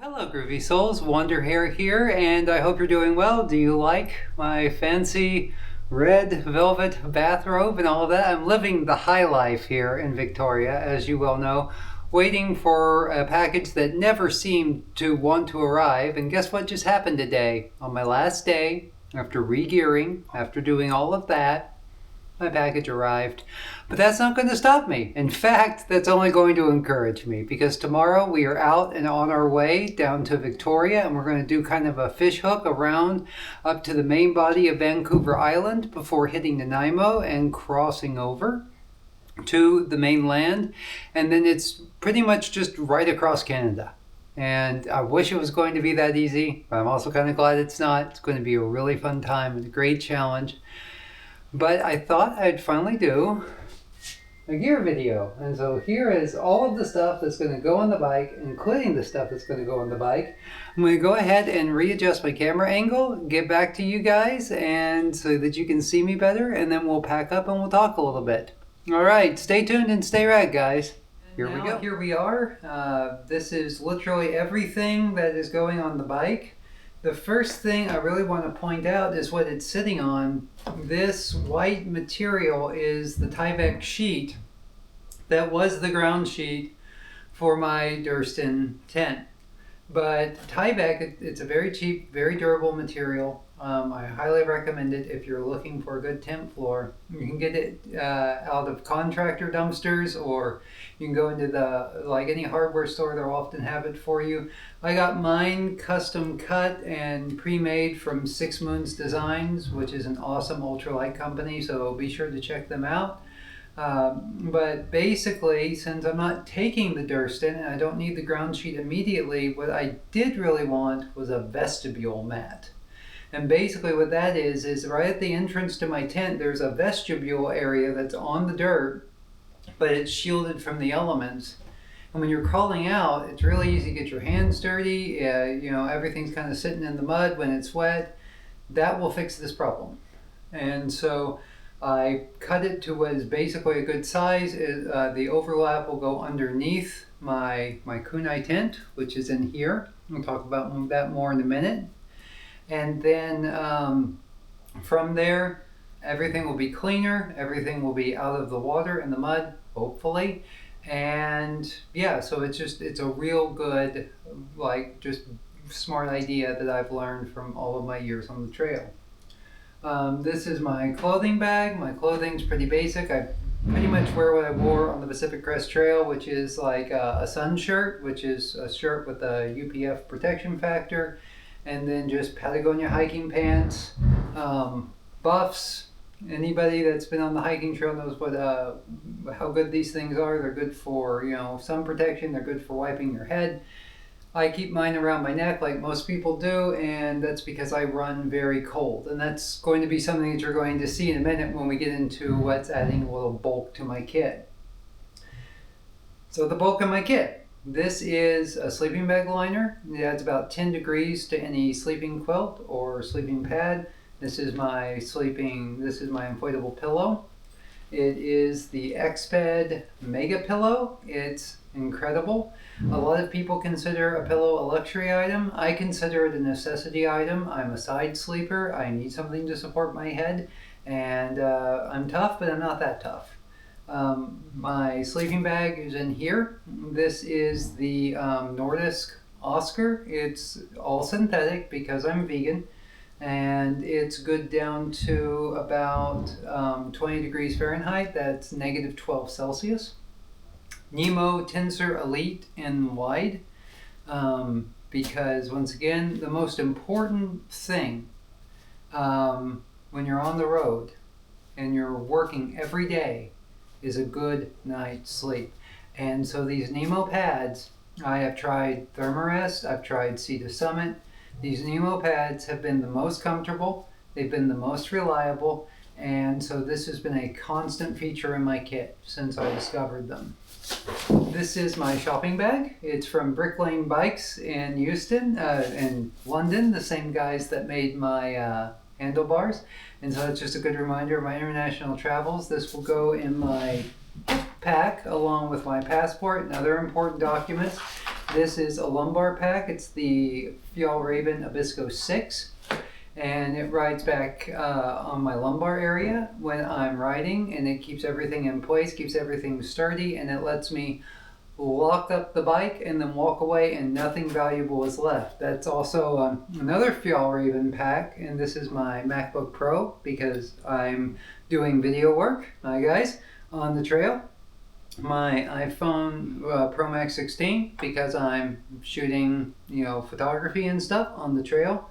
Hello groovy souls, Wonder Hair here, and I hope you're doing well. Do you like my fancy red velvet bathrobe and all of that? I'm living the high life here in Victoria, as you well know, waiting for a package that never seemed to want to arrive. And guess what just happened today? On my last day, after re-gearing, after doing all of that, my package arrived. But that's not going to stop me. In fact, that's only going to encourage me, because tomorrow we are out and on our way down to Victoria, and we're going to do kind of a fish hook around up to the main body of Vancouver Island before hitting Nanaimo and crossing over to the mainland. And then it's pretty much just right across Canada. And I wish it was going to be that easy, but I'm also kind of glad it's not. It's going to be a really fun time and a great challenge. But I thought I'd finally do a gear video. And so here is all of the stuff that's going to go on the bike, including the stuff that's going to go on the bike. I'm going to go ahead and readjust my camera angle, get back to you guys, and so that you can see me better, and then we'll pack up and we'll talk a little bit. All right, stay tuned and stay rad, guys. Here we go. Here we are. This is literally everything that is going on the bike. The first thing I really want to point out is what it's sitting on. This white material is the Tyvek sheet that was the ground sheet for my Durston tent. But Tyvek, it's a very cheap, very durable material. I highly recommend it if you're looking for a good tent floor. You can get it out of contractor dumpsters, or you can go into like any hardware store. They'll often have it for you. I got mine custom cut and pre-made from Six Moons Designs, which is an awesome ultralight company, so be sure to check them out. But basically, since I'm not taking the Durston and I don't need the ground sheet immediately, what I did really want was a vestibule mat. And basically what that is right at the entrance to my tent, there's a vestibule area that's on the dirt, but it's shielded from the elements. And when you're crawling out, it's really easy to get your hands dirty. Everything's kind of sitting in the mud when it's wet. That will fix this problem. And so I cut it to what is basically a good size. The overlap will go underneath my kunai tent, which is in here. We'll talk about that more in a minute. And then from there, everything will be cleaner. Everything will be out of the water and the mud, hopefully. And yeah, so it's a real good, just smart idea that I've learned from all of my years on the trail. This is my clothing bag. My clothing's pretty basic. I pretty much wear what I wore on the Pacific Crest Trail, which is like a sun shirt, which is a shirt with a UPF protection factor, and then just Patagonia hiking pants, buffs. Anybody that's been on the hiking trail knows how good these things are. They're good for sun protection. They're good for wiping your head. I keep mine around my neck like most people do, and that's because I run very cold. And that's going to be something that you're going to see in a minute when we get into what's adding a little bulk to my kit. So the bulk of my kit. This is a sleeping bag liner. It adds about 10 degrees to any sleeping quilt or sleeping pad. This is my inflatable pillow. It is the Xped Mega Pillow. It's incredible. A lot of people consider a pillow a luxury item. I consider it a necessity item. I'm a side sleeper. I need something to support my head. And I'm tough, but I'm not that tough. My sleeping bag is in here. This is the Nordisk Oscar. It's all synthetic because I'm vegan, and it's good down to about 20 degrees Fahrenheit. That's negative 12 Celsius. Nemo Tensor Elite in wide, because once again, the most important thing when you're on the road and you're working every day is a good night's sleep. And so these Nemo pads, I have tried Thermarest, I've tried Sea to Summit. These Nemo pads have been the most comfortable, they've been the most reliable, and so this has been a constant feature in my kit since I discovered them. This is my shopping bag. It's from Brick Lane Bikes in in London, the same guys that made my handlebars. And so it's just a good reminder of my international travels. This will go in my pack along with my passport and other important documents. This is a lumbar pack. It's the Fjallraven Abisco 6. And it rides back on my lumbar area when I'm riding, and it keeps everything in place, keeps everything sturdy, and it lets me lock up the bike and then walk away and nothing valuable is left. That's also another Fjallraven pack, and this is my MacBook Pro because I'm doing video work, hi guys, on the trail. My iPhone Pro Max 16 because I'm shooting, photography and stuff on the trail.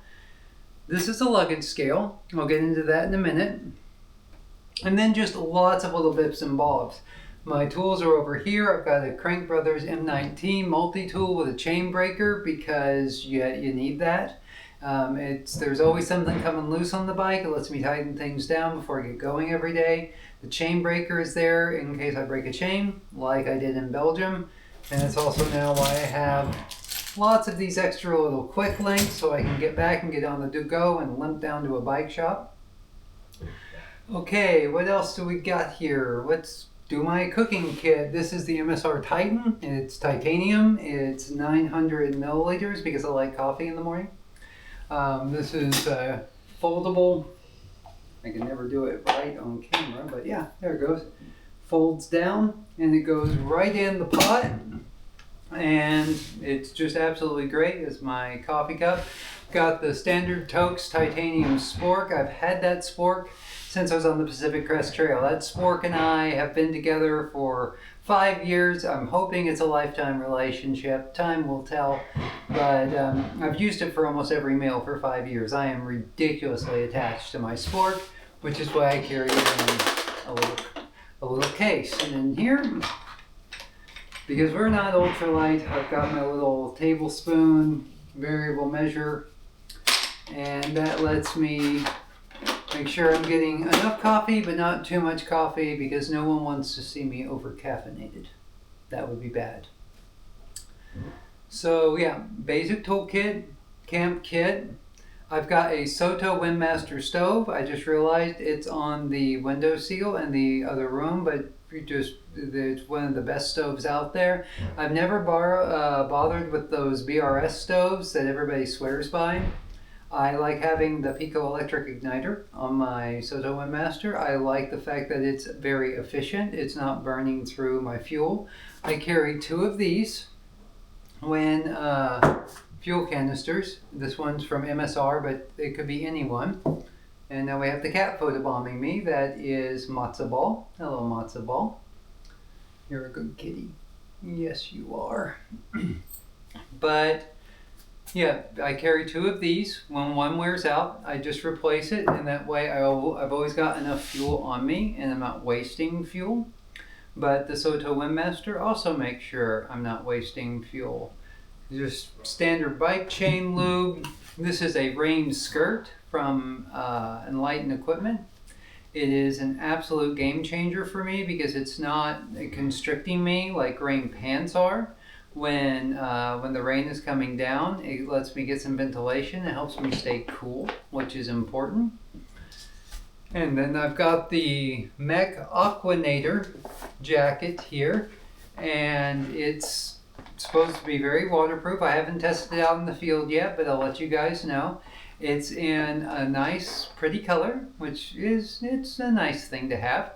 This is a luggage scale. I'll get into that in a minute. And then just lots of little bits and bobs. My tools are over here. I've got a Crank Brothers M19 multi-tool with a chain breaker because you need that. There's always something coming loose on the bike. It lets me tighten things down before I get going every day. The chain breaker is there in case I break a chain, like I did in Belgium. And it's also now why I have lots of these extra little quick links so I can get back and get on the go and limp down to a bike shop. Okay, what else do we got here? Let's do my cooking kit. This is the MSR Titan. It's titanium. It's 900 milliliters because I like coffee in the morning. This is foldable. I can never do it right on camera, but yeah, there it goes. Folds down and it goes right in the pot. And it's just absolutely great as my coffee cup. Got the standard Tokes titanium spork. I've had that spork since I was on the Pacific Crest Trail. That spork and I have been together for 5 years. I'm hoping it's a lifetime relationship. Time will tell. But I've used it for almost every meal for 5 years. I am ridiculously attached to my spork, which is why I carry it in a little case. And in here, because we're not ultralight, I've got my little tablespoon variable measure, and that lets me make sure I'm getting enough coffee but not too much coffee because no one wants to see me over caffeinated. That would be bad. So yeah, basic toolkit, camp kit. I've got a Soto Windmaster stove. I just realized it's on the window seal in the other room, but it's one of the best stoves out there. I've never bothered with those BRS stoves that everybody swears by. I like having the Pico electric igniter on my Soto Windmaster. I like the fact that it's very efficient. It's not burning through my fuel. I carry 2 of these when fuel canisters. This one's from MSR, but it could be anyone. And now we have the cat photobombing me. That is Matzo Ball. Hello, Matzo Ball. You're a good kitty. Yes, you are. But yeah, I carry 2 of these. When one wears out, I just replace it, and that way I've always got enough fuel on me, and I'm not wasting fuel. But the Soto Windmaster also makes sure I'm not wasting fuel. Just standard bike chain lube. This is a rain skirt from Enlightened Equipment. It is an absolute game changer for me because it's not constricting me like rain pants are. When the rain is coming down, it lets me get some ventilation. It helps me stay cool, which is important. And then I've got the Mech Aquanator jacket here, and it's supposed to be very waterproof. I haven't tested it out in the field yet, but I'll let you guys know. It's in a nice, pretty color, it's a nice thing to have.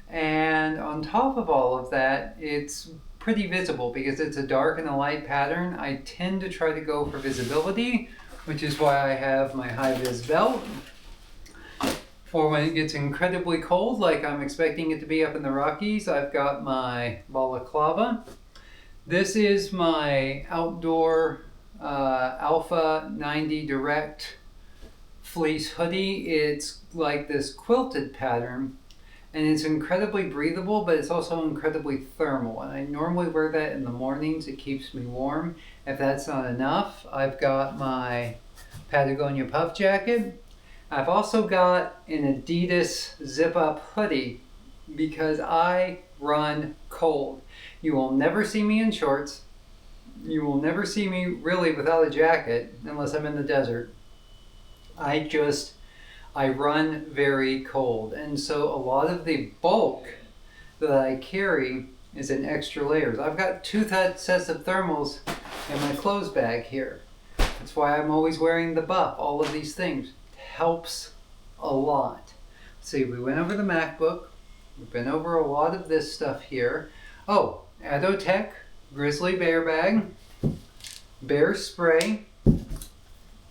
And on top of all of that, it's pretty visible because it's a dark and a light pattern. I tend to try to go for visibility, which is why I have my high-vis belt. For when it gets incredibly cold, like I'm expecting it to be up in the Rockies, I've got my balaclava. This is my outdoor Alpha 90 Direct fleece hoodie. It's like this quilted pattern, and it's incredibly breathable, but it's also incredibly thermal. And I normally wear that in the mornings. It keeps me warm. If that's not enough, I've got my Patagonia puff jacket. I've also got an Adidas zip-up hoodie because I run cold. You will never see me in shorts. You will never see me really without a jacket unless I'm in the desert. I run very cold. And so a lot of the bulk that I carry is in extra layers. I've got two sets of thermals in my clothes bag here. That's why I'm always wearing the buff. All of these things helps a lot. See, we went over the MacBook. We've been over a lot of this stuff here. Oh, Adotech Grizzly Bear Bag, Bear Spray,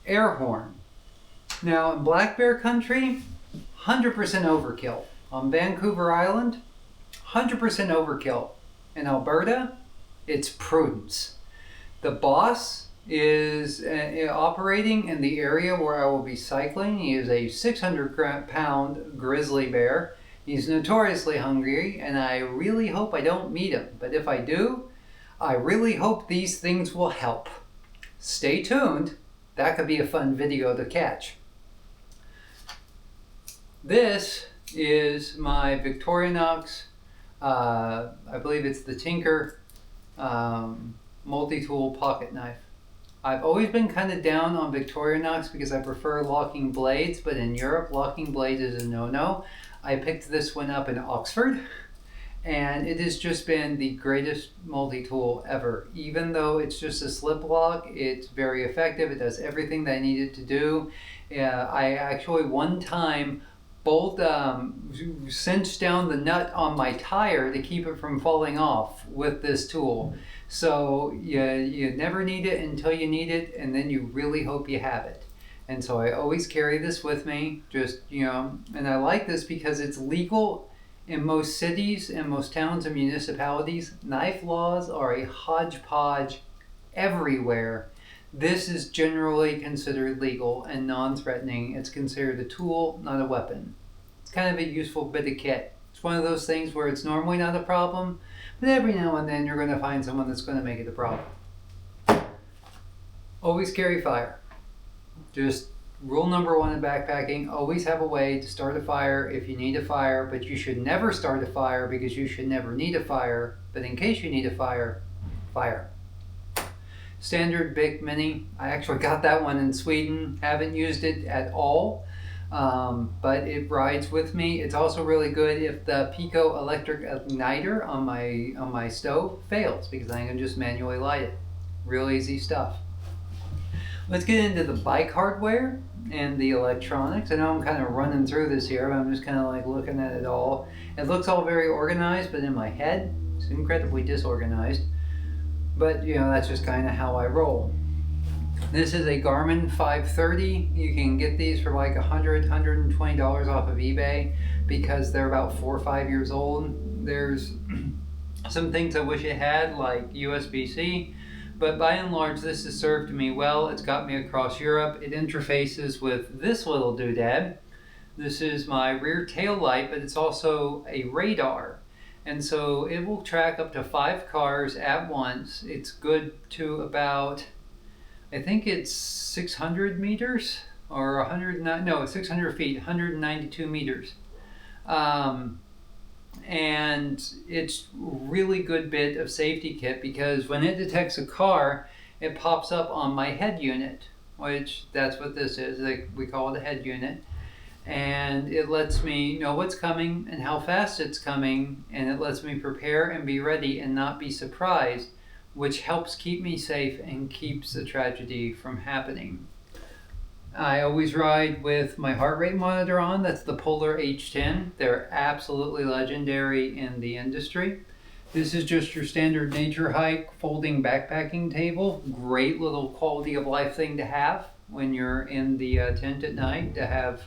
Air Horn. Now in Black Bear Country, 100% overkill. On Vancouver Island, 100% overkill. In Alberta, it's prudence. The boss is operating in the area where I will be cycling. He is a 600-pound grizzly bear. He's notoriously hungry, and I really hope I don't meet him. But if I do, I really hope these things will help. Stay tuned. That could be a fun video to catch. This is my Victorinox, I believe it's the Tinker multi-tool pocket knife. I've always been kind of down on Victorinox because I prefer locking blades, but in Europe, locking blades is a no-no. I picked this one up in Oxford, and it has just been the greatest multi-tool ever. Even though it's just a slip lock, it's very effective. It does everything that I need it to do. I actually one time cinched down the nut on my tire to keep it from falling off with this tool. So you never need it until you need it, and then you really hope you have it. And so I always carry this with me, just, and I like this because it's legal in most cities and most towns and municipalities. Knife laws are a hodgepodge everywhere. This is generally considered legal and non-threatening. It's considered a tool, not a weapon. It's kind of a useful bit of kit. It's one of those things where it's normally not a problem, but every now and then you're going to find someone that's going to make it a problem. Always carry fire. Just rule number one in backpacking, always have a way to start a fire if you need a fire, but you should never start a fire because you should never need a fire, but in case you need a fire, fire. Standard Bic Mini, I actually got that one in Sweden, haven't used it at all, but it rides with me. It's also really good if the Pico electric igniter on my stove fails, because I can just manually light it. Real easy stuff. Let's get into the bike hardware and the electronics. I know I'm kind of running through this here, but I'm just kind of like looking at it all. It looks all very organized, but in my head, it's incredibly disorganized. But, that's just kind of how I roll. This is a Garmin 530. You can get these for like $100, $120 off of eBay because they're about 4 or 5 years old. There's some things I wish it had, like USB-C. But by and large, this has served me well. It's got me across Europe. It interfaces with this little doodad. This is my rear tail light, but it's also a radar. And so it will track up to 5 cars at once. It's good to about, I think it's 600 meters or 600 feet, 192 meters. And it's really good bit of safety kit because when it detects a car, it pops up on my head unit, which that's what this is. We call it a head unit. And it lets me know what's coming and how fast it's coming, and it lets me prepare and be ready and not be surprised, which helps keep me safe and keeps the tragedy from happening. I always ride with my heart rate monitor on. That's the Polar H10. They're absolutely legendary in the industry. This is just your standard nature hike folding backpacking table. Great little quality of life thing to have when you're in the tent at night, to have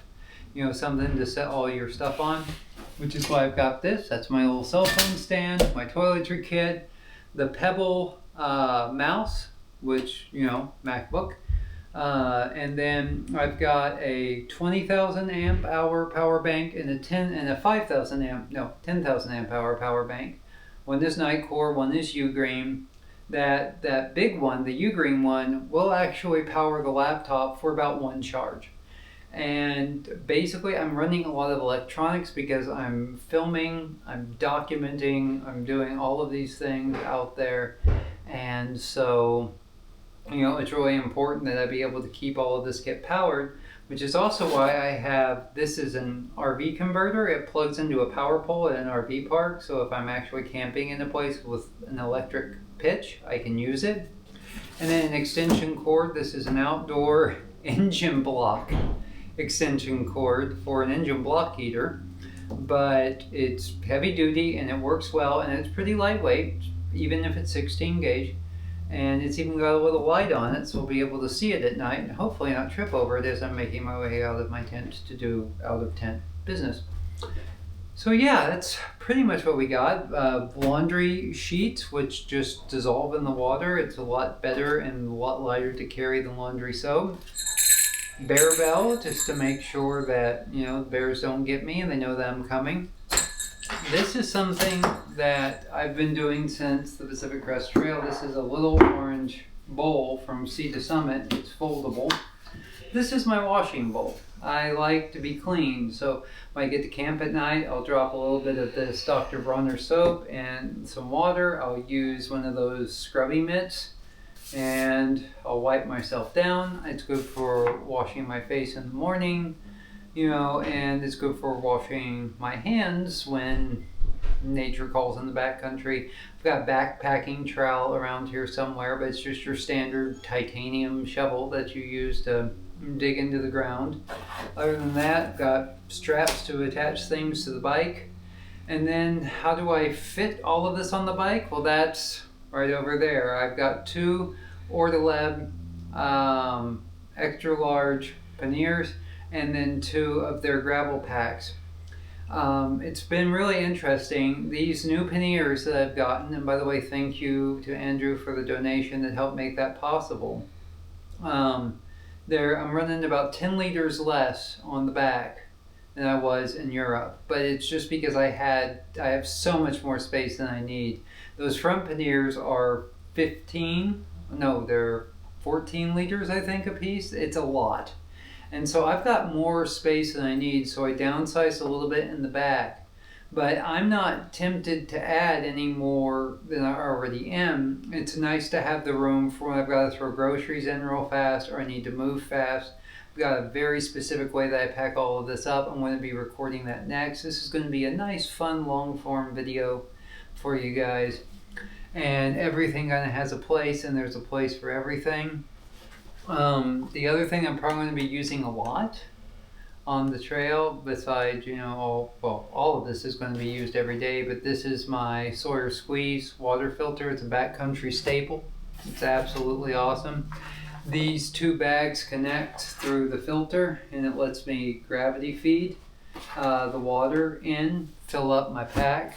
something to set all your stuff on, which is why I've got this. That's my little cell phone stand, my toiletry kit, the Pebble mouse, which, MacBook. And then I've got a 20,000 amp hour power bank and a 10,000 amp hour power bank. One is Nitecore, one is Ugreen. That big one, the Ugreen one, will actually power the laptop for about 1 charge. And basically I'm running a lot of electronics because I'm filming, I'm documenting, I'm doing all of these things out there. And so it's really important that I be able to keep all of this kit powered. which is also why I have, this is an RV converter. It plugs into a power pole at an RV park, so if I'm actually camping in a place with an electric pitch, I can use it. And then an extension cord. This is an outdoor engine block extension cord for an engine block heater, but it's heavy duty and it works well, and it's pretty lightweight, even if it's 16 gauge. And it's even got a little light on it, so we'll be able to see it at night and hopefully not trip over it as I'm making my way out of my tent to do out of tent business. So yeah, that's pretty much what we got. Laundry sheets, which just dissolve in the water. It's a lot better and a lot lighter to carry than laundry soap. Bear bell, just to make sure that, you know, bears don't get me and they know that I'm coming. This is something that I've been doing since the Pacific Crest Trail. This is a little orange bowl from Sea to Summit. It's foldable. This is my washing bowl. I like to be clean, so when I get to camp at night, I'll drop a little bit of this Dr. Bronner soap and some water. I'll use one of those scrubby mitts and I'll wipe myself down. It's good for washing my face in the morning, you know, and it's good for washing my hands when nature calls in the backcountry. I've got backpacking trowel around here somewhere, but it's just your standard titanium shovel that you use to dig into the ground. Other than that, I've got straps to attach things to the bike. And then how do I fit all of this on the bike? Well, that's right over there. I've got two Ortalab extra large panniers and then two of their gravel packs. It's been really interesting. These new panniers that I've gotten, and by the way, thank you to Andrew for the donation that helped make that possible. I'm running about 10 liters less on the back than I was in Europe, but it's just because I have so much more space than I need. Those front panniers are they're 14 liters, I think, a piece. It's a lot. And so I've got more space than I need, so I downsized a little bit in the back. But I'm not tempted to add any more than I already am. It's nice to have the room for when I've got to throw groceries in real fast or I need to move fast. I've got a very specific way that I pack all of this up. I'm going to be recording that next. This is going to be a nice, fun, long-form video for you guys. And everything kind of has a place, and there's a place for everything. The other thing I'm probably going to be using a lot on the trail, besides, you know, all of this is going to be used every day, but this is my Sawyer Squeeze water filter. It's a backcountry staple. It's absolutely awesome. These two bags connect through the filter, and it lets me gravity feed the water in, fill up my pack.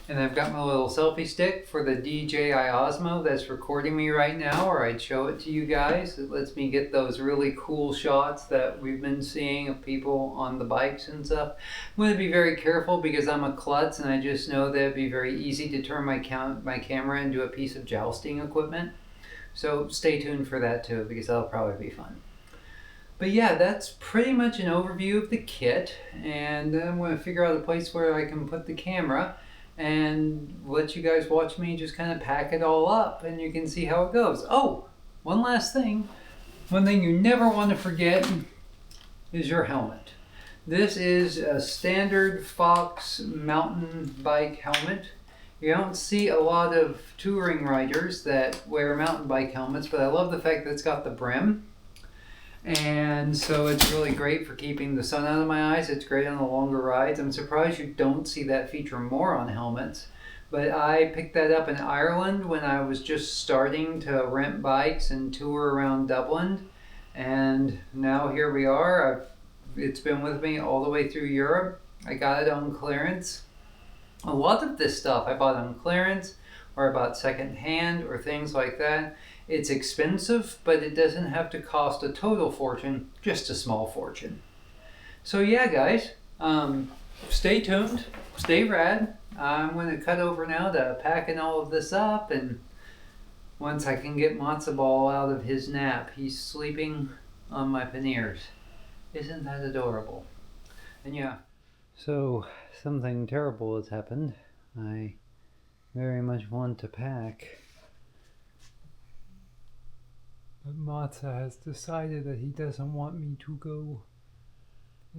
And I've got my little selfie stick for the DJI Osmo that's recording me right now, or I'd show it to you guys. It lets me get those really cool shots that we've been seeing of people on the bikes and stuff. I'm going to be very careful because I'm a klutz, and I just know that it'd be very easy to turn my camera into a piece of jousting equipment. So stay tuned for that too, because that'll probably be fun. But yeah, that's pretty much an overview of the kit, and I'm going to figure out a place where I can put the camera and let you guys watch me just kind of pack it all up, and you can see how it goes. Oh, one last thing. One thing you never want to forget is your helmet. This is a standard Fox mountain bike helmet. You don't see a lot of touring riders that wear mountain bike helmets, but I love the fact that it's got the brim. And so it's really great for keeping the sun out of my eyes. It's great on the longer rides. I'm surprised you don't see that feature more on helmets. But I picked that up in Ireland when I was just starting to rent bikes and tour around Dublin. And now here we are. It's been with me all the way through Europe. I got it on clearance. A lot of this stuff I bought on clearance or I bought second hand or things like that. It's expensive, but it doesn't have to cost a total fortune, just a small fortune. So yeah, guys, stay tuned, stay rad. I'm going to cut over now to packing all of this up, and once I can get Matzo Ball out of his nap, he's sleeping on my panniers. Isn't that adorable? And yeah, so something terrible has happened. I very much want to pack, but Matza has decided that he doesn't want me to go.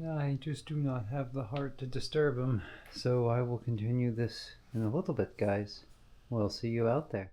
I just do not have the heart to disturb him, so I will continue this in a little bit, guys. We'll see you out there.